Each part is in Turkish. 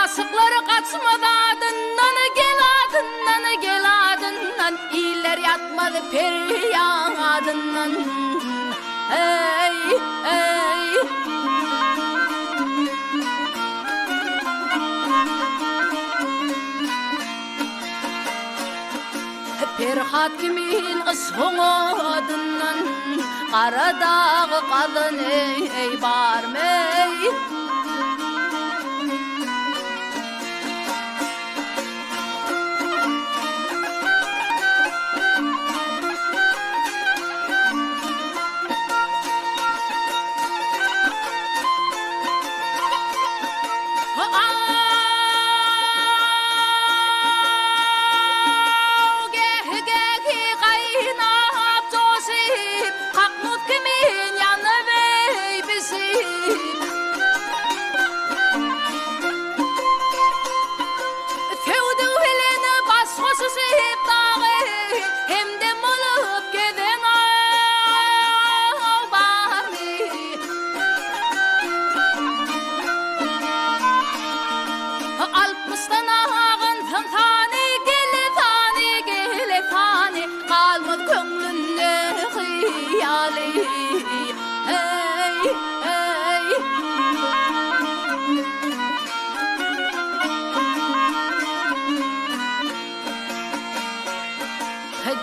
Asıkları kaçmadı adından, gel adından, iyiler yatmadı feryadından. Ey ey. Ferhat kimin ısfıngıdından, Karadağı kadın ey barmey.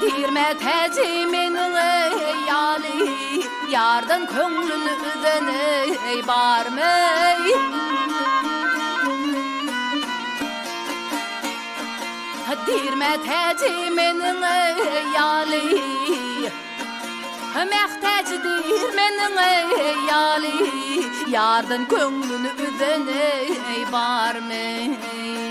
Dirme tecimin yali, yardan könglünü üzene ey barmey. Dirme tecimin yali, mehteci dirmenin yali, yardan könglünü üzene ey barmey.